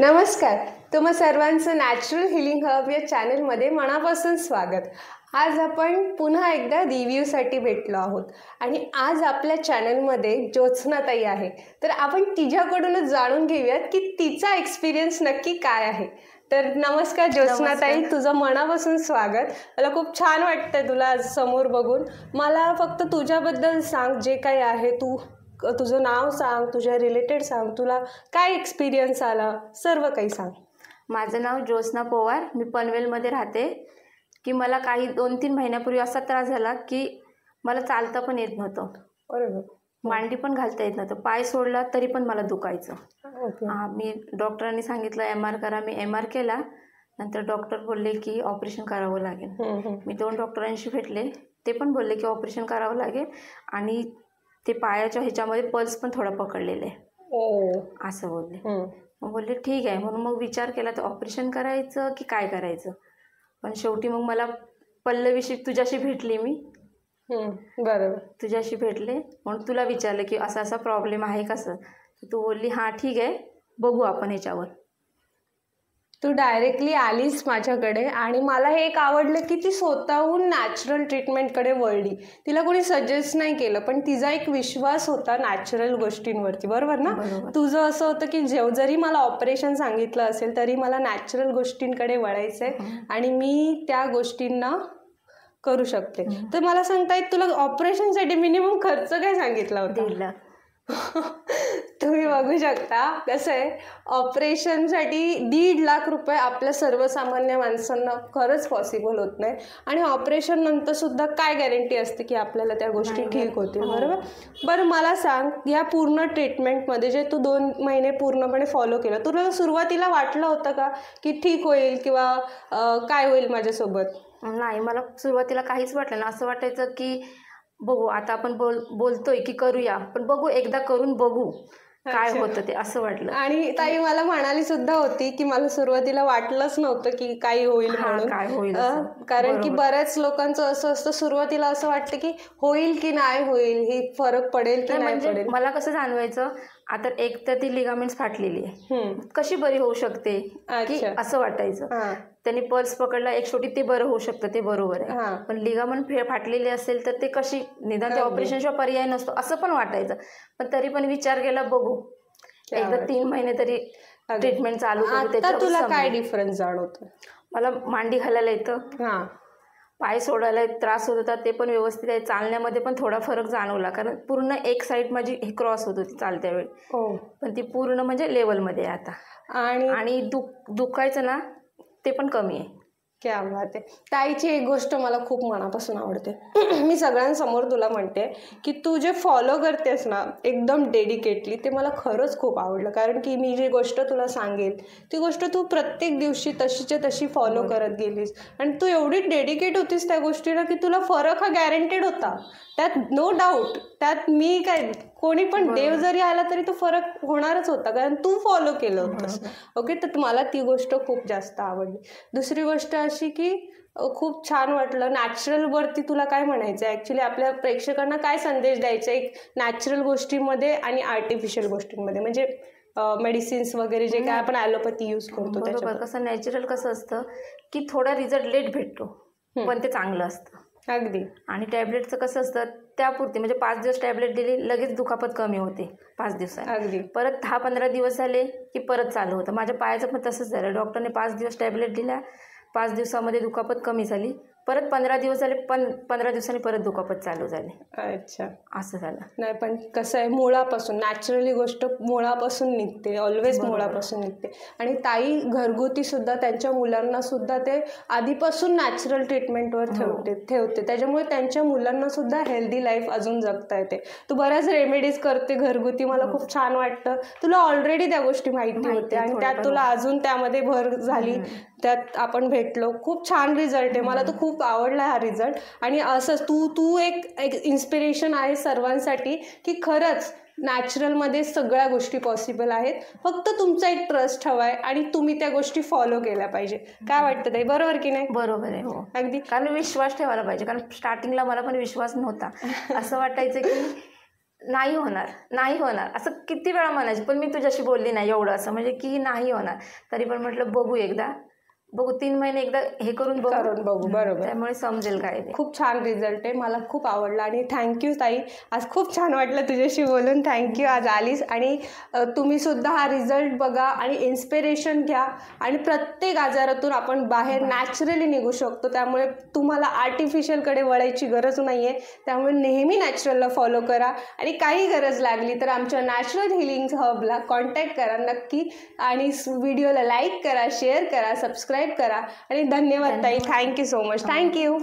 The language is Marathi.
नमस्कार, तुम्हा सर्वांचं नॅचरल हिलिंग हब या चॅनलमध्ये मनापासून स्वागत। आज आपण पुन्हा एकदा रिव्ह्यूसाठी भेटलो आहोत आणि आज आपल्या चॅनलमध्ये ज्योत्स्नाताई आहे। तर आपण तिच्याकडूनच जाणून घेऊयात की तिचा एक्सपिरियन्स नक्की काय आहे। तर नमस्कार ज्योत्स्नाताई, तुझं मनापासून स्वागत। मला खूप छान वाटतंय तुला आज समोर बघून। मला फक्त तुझ्याबद्दल सांग, जे काही आहे तुझं नाव सांग, तुझ्या रिलेटेड सांग, तुला काय एक्सपिरियन्स आला, सर्व काही सांग। माझं नाव ज्योत्स्ना पवार, मी पनवेलमध्ये राहते। की मला काही 2-3 महिन्यापूर्वी असा त्रास झाला की मला चालता पण येत नव्हतं, बरोबर, मांडी पण घालता येत नव्हतं, पाय सोडला तरी पण मला दुखायचं। ओके। मी डॉक्टरांनी सांगितलं MR करा, मी MR केला। नंतर डॉक्टर बोलले की ऑपरेशन करावं लागेल। मी 2 डॉक्टरांशी भेटले, ते पण बोलले की ऑपरेशन करावं लागेल आणि ते पायाच्या ह्याच्यामध्ये पल्स पण थोडा पकडलेला आहे असं बोलले। मग बोलले ठीक आहे, म्हणून मग विचार केला तर ऑपरेशन करायचं की काय करायचं। पण शेवटी मग मला पल्लवीशी तुझ्याशी भेटली, मी बरोबर तुझ्याशी भेटले म्हणून तुला विचारलं की असा असा प्रॉब्लेम आहे कसं। तू बोलली हां ठीक आहे, बघू आपण ह्याच्यावर। तू डायरेक्टली आलीस माझ्याकडे आणि मला हे एक आवडलं की ती स्वतःहून नॅचरल ट्रीटमेंटकडे वळली। तिला कोणी सजेस्ट नाही केलं, पण तिचा एक विश्वास होता नॅचरल गोष्टींवरती, बरोबर ना। तुझं असं होतं की जरी मला ऑपरेशन सांगितलं असेल तरी मला नॅचरल गोष्टींकडे वळायचंय आणि मी त्या गोष्टींना करू शकते। तर मला सांगता येत, तुला ऑपरेशनसाठी मिनिमम खर्च काय सांगितला होता? 1.5 लाख। तुम्ही बघू शकता कसं आहे, ऑपरेशनसाठी 1.5 लाख रुपये आपल्या सर्वसामान्य माणसांना खरंच पॉसिबल होत नाही। आणि ऑपरेशन नंतर सुद्धा काय गॅरंटी असते की आपल्याला त्या गोष्टी ठीक होतील, बरोबर। बरं मला सांग, या पूर्ण ट्रीटमेंटमध्ये जे तू 2 महिने पूर्णपणे फॉलो केलं, तुला सुरुवातीला वाटलं होतं का की ठीक होईल किंवा काय होईल माझ्यासोबत? नाही, मला सुरुवातीला काहीच वाटलं ना। असं वाटायचं की बघू, आता आपण बोलतोय की करूया, पण बघू, एकदा करून बघू काय होतं ते, असं वाटलं। आणि ताई मला म्हणाली सुद्धा होती की मला सुरुवातीला वाटलंच नव्हतं की काही होईल म्हणून, काय होईल कारण की बऱ्याच लोकांचं असं असतं, सुरुवातीला असं वाटतं की होईल की नाही होईल, हे फरक पडेल की नाही पडेल। मला कसं जाणवायचं, आता एक तर ती लिगामेंट्स फाटलेली आहे, कशी बरी होऊ शकते की असं वाटायचं। त्यांनी पल्स पकडला एक शेवटी ते बरं होऊ शकतं, ते बरोबर आहे, पण लिगामेंट फाटलेली असेल तर ते कशी, निदान ते ऑपरेशनशिवाय पर्याय नसतो असं पण वाटायचं। पण तरी पण विचार केला, बघू एकदा 3 महिने तरी ट्रीटमेंट चालू करू। आता तुला काय डिफरन्स जाणवतो? मला मांडी घालायला येतं, पाय सोडायला त्रास होत होता ते पण व्यवस्थित आहे, चालण्यामध्ये पण थोडा फरक जाणवला, कारण पूर्ण एक साईड माझी हे क्रॉस होत होती चालत्या वेळी, पण ती पूर्ण म्हणजे लेवलमध्ये आहे आता। आणि दुखायचं ना ते पण कमी आहे। क्या बात आहे। ताईची एक गोष्ट मला खूप मनापासून आवडते, मी सगळ्यांसमोर तुला म्हणते की तू जे फॉलो करतेस ना एकदम डेडिकेटली, ते मला खरंच खूप आवडलं। कारण की मी जी गोष्ट तुला सांगेल ती गोष्ट तू प्रत्येक दिवशी तशीच्या तशी फॉलो करत गेलीस आणि तू एवढी डेडिकेट होतीस त्या गोष्टीला की तुला फरक हा गॅरंटेड होता, त्यात नो डाऊट। त्यात मी काय, कोणी पण देव जरी आला तरी तो फरक होणारच होता, कारण तू फॉलो केलं होतंस। ओके, तर मला ती गोष्ट खूप जास्त आवडली। दुसरी गोष्ट अशी की खूप छान वाटलं नॅचरल वरती तुला काय म्हणायचं आहे, ॲक्च्युली आपल्या प्रेक्षकांना काय संदेश द्यायचा एक नॅचरल गोष्टींमध्ये आणि आर्टिफिशियल गोष्टींमध्ये, म्हणजे मेडिसिन्स वगैरे जे काय आपण ॲलोपॅथी यूज करतो त्याच्यावर? कसं नॅचरल कसं असतं की थोडा रिझल्ट लेट भेटतो, पण ते चांगलं असतं अगदी। आणि टॅबलेटचं कसं असतं, त्यापुरती म्हणजे 5 दिवस टॅबलेट दिली, लगेच दुखापत कमी होते 5 दिवसात, अगदी। परत 10-15 दिवस झाले की परत चालू होतं। माझ्या पायाचं पण तसंच झालं, डॉक्टरने 5 दिवस टॅबलेट दिल्या, 5 दिवसामध्ये दुखापत कमी झाली, परत 15 दिवस झाले, पण 15 दिवसांनी परत दुखापत चालू झाली। अच्छा, असं झालं। नाही पण कसं आहे, मुळापासून नॅचरली गोष्ट मुळापासून निघते, ऑलवेज मुळापासून निघते। आणि ताई घरगुती सुद्धा त्यांच्या मुलांना सुद्धा ते आधीपासून नॅचरल ट्रीटमेंटवर ठेवते, त्याच्यामुळे त्यांच्या मुलांना सुद्धा हेल्दी लाईफ अजून जगता येते। तू बऱ्याच रेमेडीज करते घरगुती, मला खूप छान वाटतं। तुला ऑलरेडी त्या गोष्टी माहिती होत्या आणि त्यात तुला अजून त्यामध्ये भर झाली, त्यात आपण भेटलो, खूप छान रिझल्ट आहे। मला तर खूप आवडला हा रिझल्ट। आणि असं तू एक इन्स्पिरेशन आहे सर्वांसाठी की खरंच नॅचरलमध्ये सगळ्या गोष्टी पॉसिबल आहेत, फक्त तुमचा एक ट्रस्ट हवा आहे आणि तुम्ही त्या गोष्टी फॉलो केल्या पाहिजे। काय वाटतं ताई, बरोबर की नाही? बरोबर आहे, हो अगदी। कारण विश्वास ठेवायला पाहिजे, कारण स्टार्टिंगला मला पण विश्वास नव्हता, असं वाटायचं की नाही होणार, नाही होणार असं किती वेळा म्हणायची, पण मी तुझ्याशी बोलली नाही एवढं असं, म्हणजे की नाही होणार. तरी पण म्हटलं बघू एकदा, बघू 3 महिने एकदा हे करून बघू. बरोबर. त्यामुळे समजेल काय ते. खूप छान रिझल्ट आहे, मला खूप आवडला आणि थँक्यू ताई. आज खूप छान वाटलं तुझ्याशी बोलून. थँक्यू आज आलीस. आणि तुम्ही सुद्धा हा रिझल्ट बघा आणि इन्स्पिरेशन घ्या आणि प्रत्येक आजारातून आपण बाहेर नॅचरली निघू शकतो. त्यामुळे तुम्हाला आर्टिफिशियलकडे वळायची गरज नाही आहे. त्यामुळे नेहमी नॅचरलला फॉलो करा आणि काही गरज लागली तर आमच्या नॅचरल हिलिंग हबला कॉन्टॅक्ट करा नक्की. आणि व्हिडिओला लाईक करा, शेअर करा, सबस्क्राईब करा. आणि धन्यवाद ताई. Thank you so much. थँक्यू.